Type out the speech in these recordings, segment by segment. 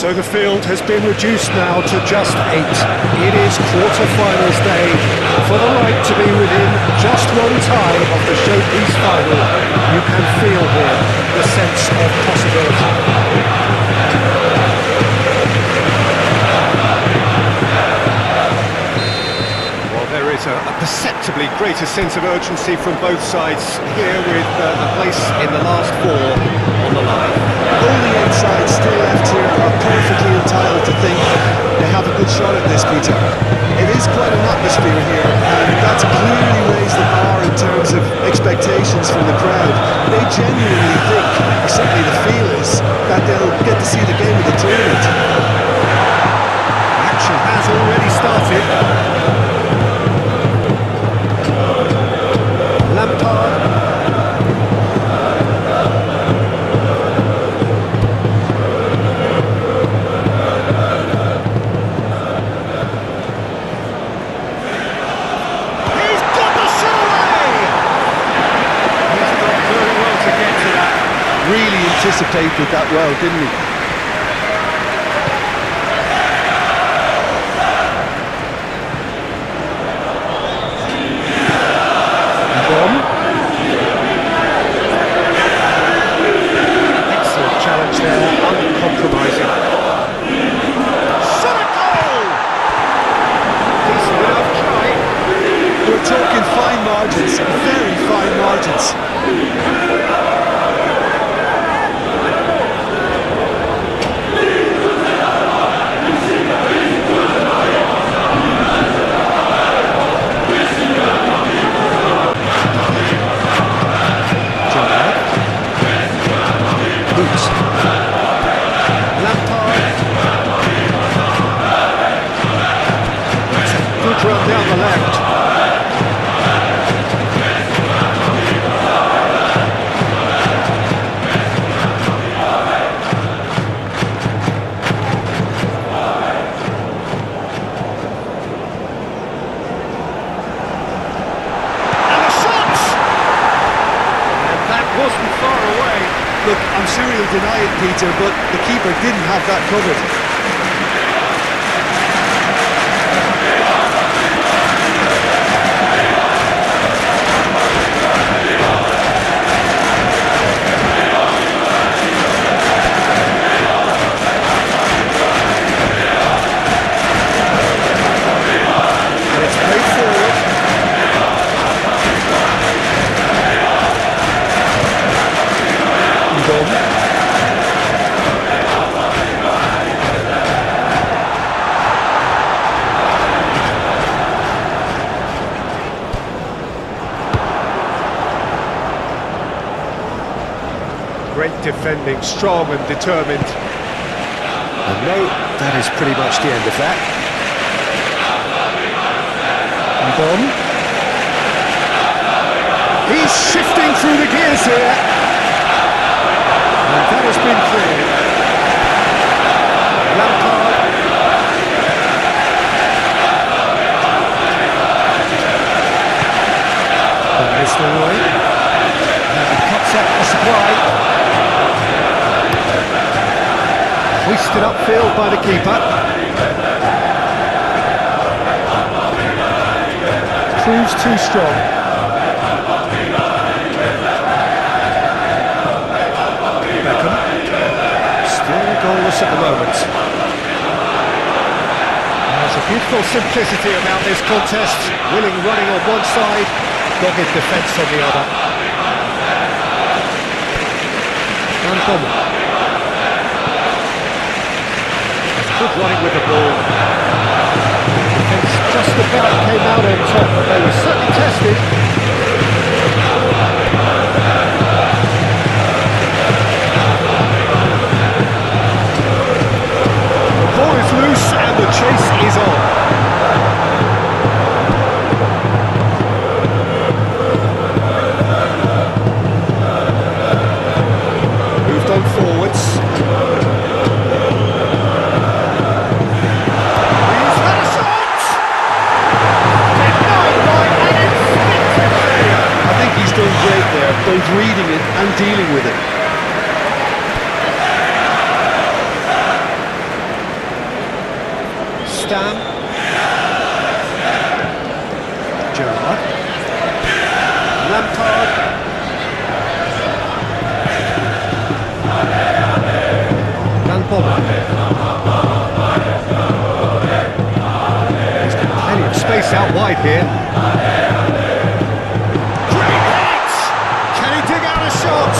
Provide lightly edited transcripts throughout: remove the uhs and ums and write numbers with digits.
So the field has been reduced now to just 8. It is quarter-finals day for the right to be within just one tie of the showpiece final. You can feel here the sense of possibility. Well, there is a perceptibly greater sense of urgency from both sides here with a place in the last 4 on the line. All the 8 sides still left here are perfectly entitled to think they have a good shot at this, Peter. It is quite an atmosphere here, and that's clearly raised the bar in terms of expectations from the crowd. They genuinely think, or certainly the feel is, that they'll get to see the game of the tournament. Action has already started. Lampard. Really anticipated that well, didn't he? Excellent challenge there, uncompromising. Shot a goal! Decent enough try. We're talking fine margins, very fine margins. Run down the left. And the shot! And that wasn't far away. Look, I'm sure he'll deny it, Peter, but the keeper didn't have that covered. Great defending, strong and determined. And no, that is pretty much the end of that. Bon. He's shifting through the gears here. And that has been cleared. Lampard. And this away. And he cuts out the supply. Hoisted upfield by the keeper. Proves too strong. Beckham. Still goalless at the moment. There's a beautiful simplicity about this contest. Willing running on one side, dogged defence on the other. Uncommon. Good running with the ball. Defence just about came out on top, but they were certainly tested. The ball is loose and the chase is on. Moved on forwards. He's had a shot! Denied by an instinctive stand. Gerrard. Lampard. Lampard. He's got plenty of space out wide here. Great hit! Can he dig out a shot?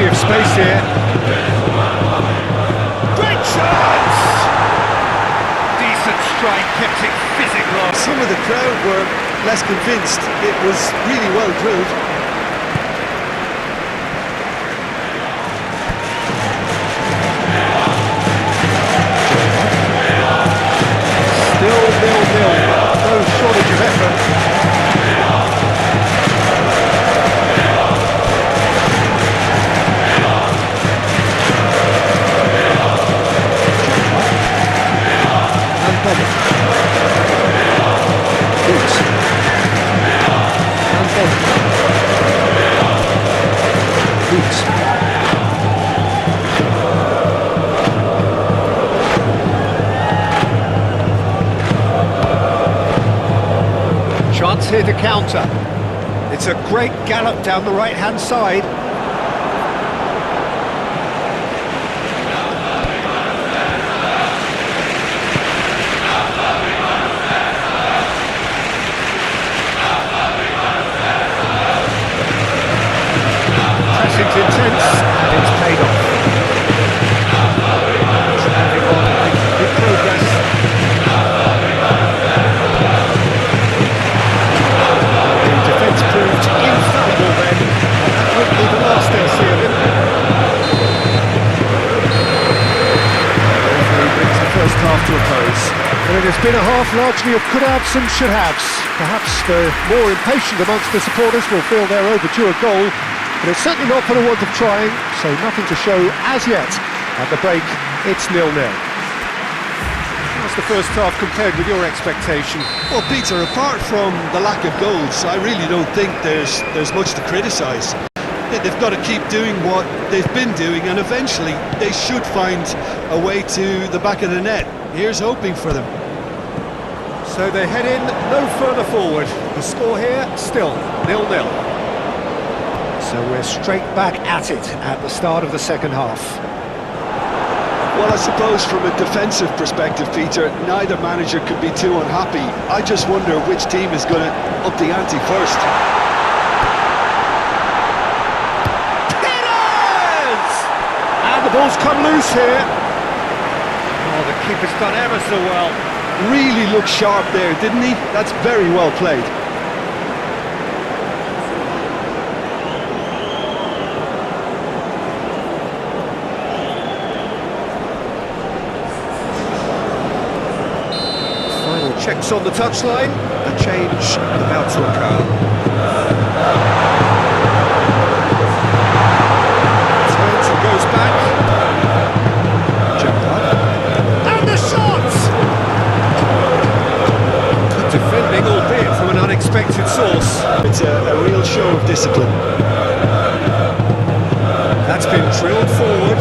Space here. Great chance! Decent strike, kept it physical. Some of the crowd were less convinced. It was really well drilled. Still 0-0. No shortage of effort. Chance here to counter. It's a great gallop down the right-hand side. Pressing's intense, and it's paid off. Traffic on, big progress. The defence proved infallible then, and that won't be the last they'll see of him. Referee brings the first half to a close. Well, it has been a half largely of could-haves and should-haves. Perhaps the more impatient amongst the supporters will feel they're overdue a goal. But it's certainly not for the want of trying, so nothing to show as yet. At the break, it's 0-0. How's the first half compared with your expectation? Well, Peter, apart from the lack of goals, I really don't think there's much to criticise. They've got to keep doing what they've been doing, and eventually they should find a way to the back of the net. Here's hoping for them. So they head in no further forward. The score here, still 0-0. So we're straight back at it at the start of the second half. Well, I suppose from a defensive perspective, Peter, neither manager could be too unhappy. I just wonder which team is going to up the ante first. It is! And the ball's come loose here. Oh, the keeper's done ever so well. Really looked sharp there, didn't he? That's very well played. Checks on the touchline, a change about to occur. Turns and goes back. Gerrard. And the shot! Good defending, albeit from an unexpected source. It's a real show of discipline. That's been drilled forward.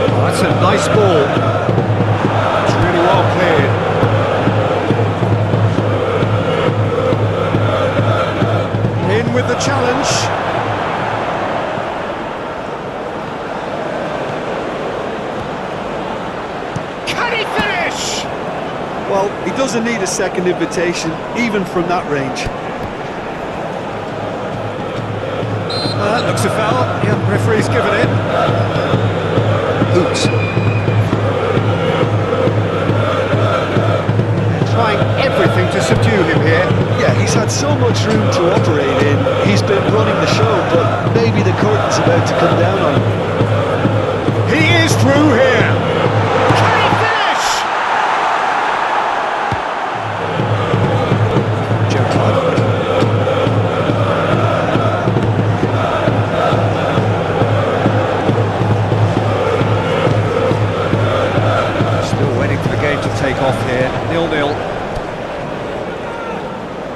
Oh, that's a nice ball. Well played. In with the challenge. Can he finish? Well, he doesn't need a second invitation, even from that range. That looks a foul. Yeah, referee's given it. Oops. Trying everything to subdue him here. Yeah, he's had so much room to operate in. He's been running the show, but maybe the curtain's about to come down on him. He is through here. Can he finish?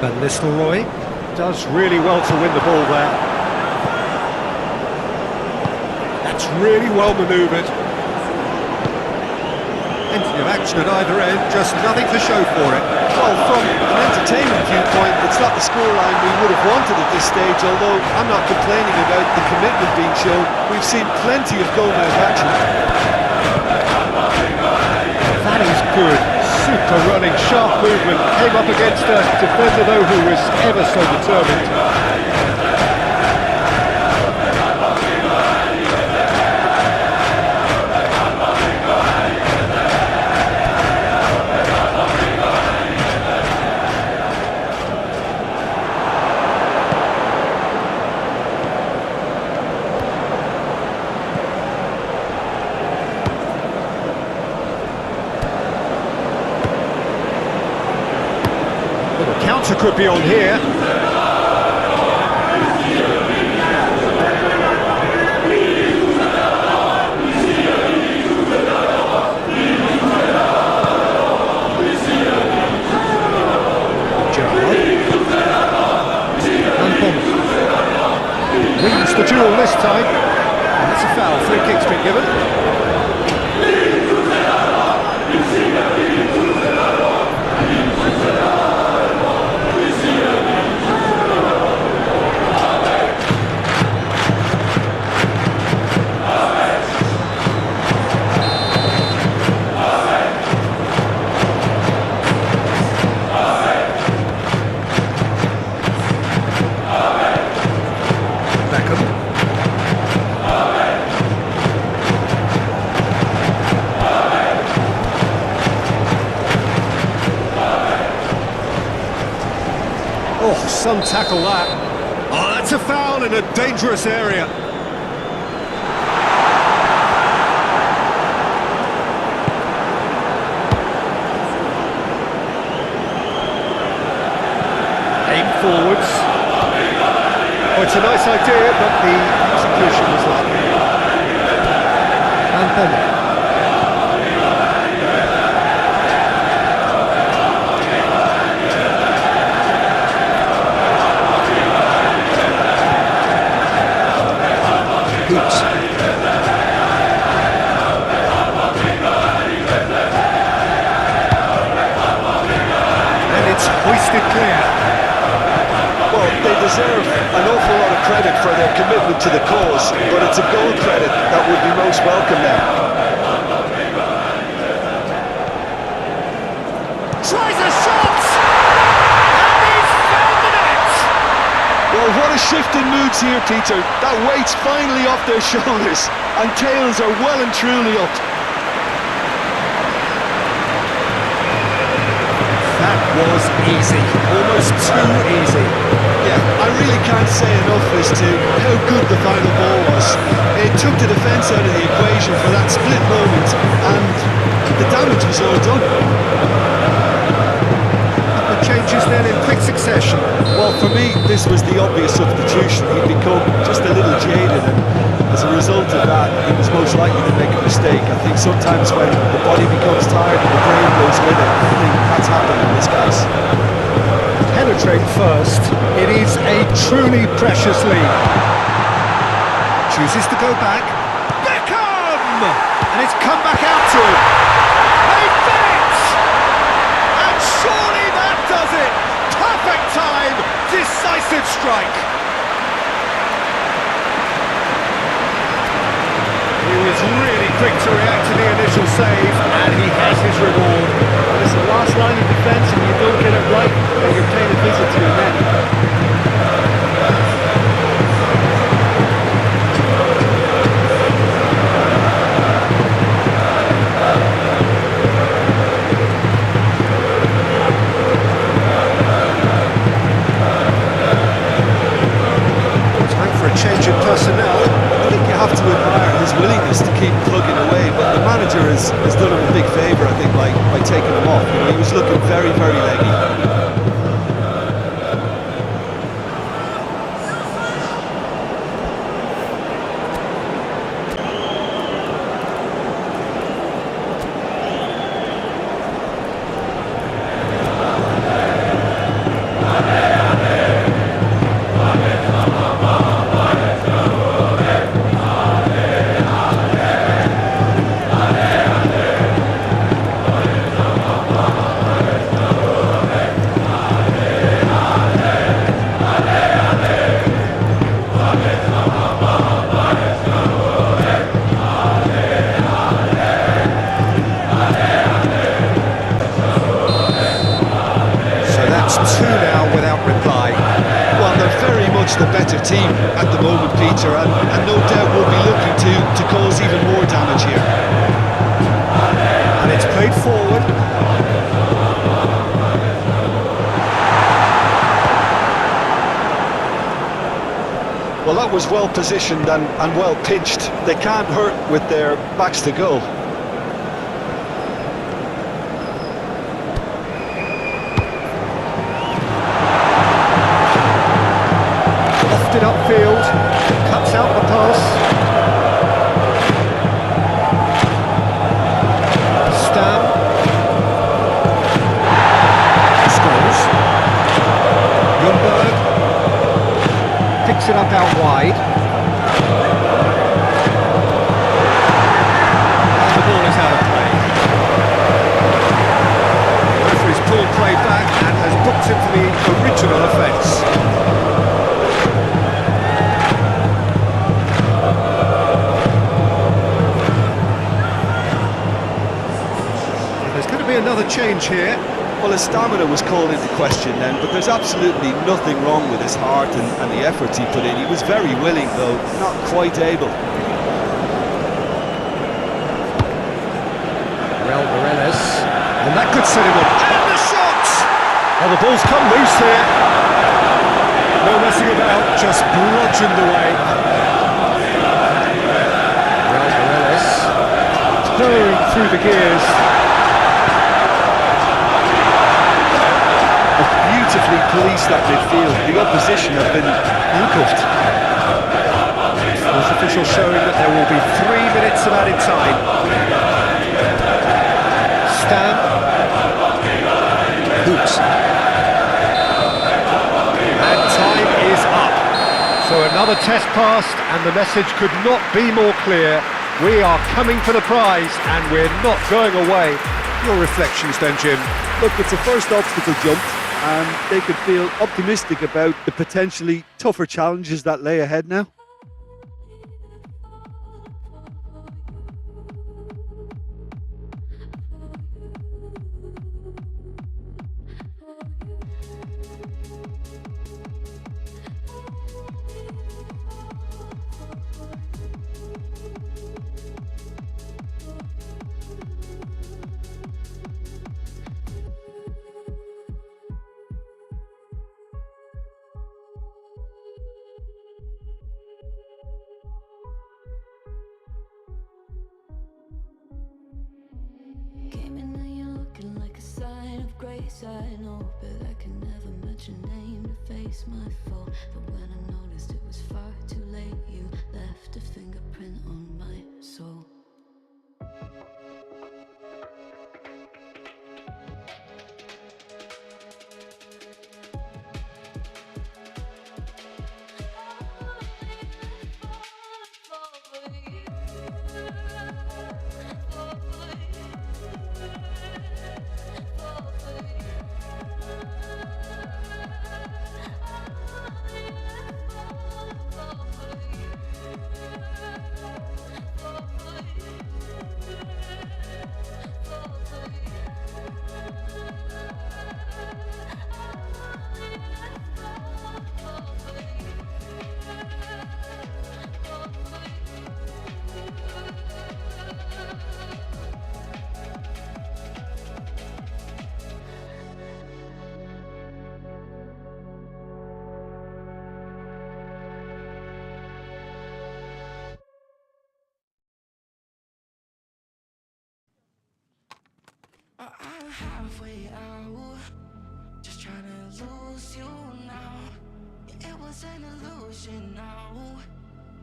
Van Nistelrooy does really well to win the ball there. That's really well manoeuvred. Plenty of action at either end, just nothing to show for it. Well, from an entertainment viewpoint, it's not the scoreline we would have wanted at this stage, although I'm not complaining about the commitment being shown. We've seen plenty of goal-mouth action. That is good. Super running, sharp movement. Came up against a defender, though, who was ever so determined. Counter could be on here. Wins the duel this time. And it's a foul. Free kick's been given. Oh, some tackle that. Oh, that's a foul in a dangerous area. Aim forwards. Oh, it's a nice idea, but the execution was lacking. And penalty. Hoops. And it's hoisted clear. Well, they deserve an awful lot of credit for their commitment to the cause, but it's a goal credit that would be most welcome now. Tries a shot! And he's found the net! Well, what a shift in moods here, Peter. That weight's finally off their shoulders, and tails are well and truly up. That was easy, almost too easy. Yeah, I really can't say enough as to how good the final ball was. It took the defence out of the equation for that split moment, and the damage was all done. The changes then in quick succession. Well, for me, this was the obvious substitution. He'd become just a little jaded, and as a result of that, he was most likely to make a mistake. I think sometimes when the body becomes tired and the brain goes with it, I think that's happened in this case. Penetrate first. It is a truly precious lead. Chooses to go back. Beckham! And it's come back out to him. They fit! And surely that does it! Perfect time! Decisive strike! He was really quick to react to the initial save, and he has his reward. Well, it's the last line of defence, and you don't get it right, then you're paying a visit to your net. Change in personnel. I think you have to admire his willingness to keep plugging away, but the manager has done him a big favour, I think, by taking him off. You know, he was looking very, very leggy. team at the moment, Peter, and no doubt will be looking to cause even more damage here. And it's played forward. Well, that was well positioned and well pitched. They can't hurt with their backs to goal. Lofted upfield, cuts out the pass. Stam. Scores. Viborg picks it up out wide. And the ball is out of play. The referee's pulled play back and has booked him for the original offence. Another change here. Well, his stamina was called into question then, but there's absolutely nothing wrong with his heart and the efforts he put in. He was very willing, though not quite able. Moreles, and that could set him up. And the shot! Oh, the ball's come loose here. No messing about, just bludgeoned away. Moreles, purring through the gears. Beautifully policed that midfield. The opposition have been handcuffed. Fourth official showing that there will be 3 minutes of added time. Stan. Hoots. And time is up. So another test passed, and the message could not be more clear. We are coming for the prize, and we're not going away. Your reflections then, Jim? Look, it's a first obstacle jump, and they could feel optimistic about the potentially tougher challenges that lay ahead now. I know, but I can never match your name to face my fault. But when I noticed it was far too late, you left a fingerprint on my soul. I'm halfway out, just trying to lose you now. Yeah, it was an illusion now.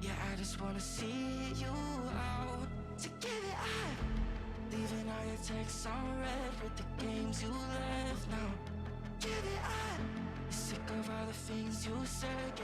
Yeah, I just wanna see you out. So give it up, leaving all your texts on red with the games you left now. Give it up, sick of all the things you said.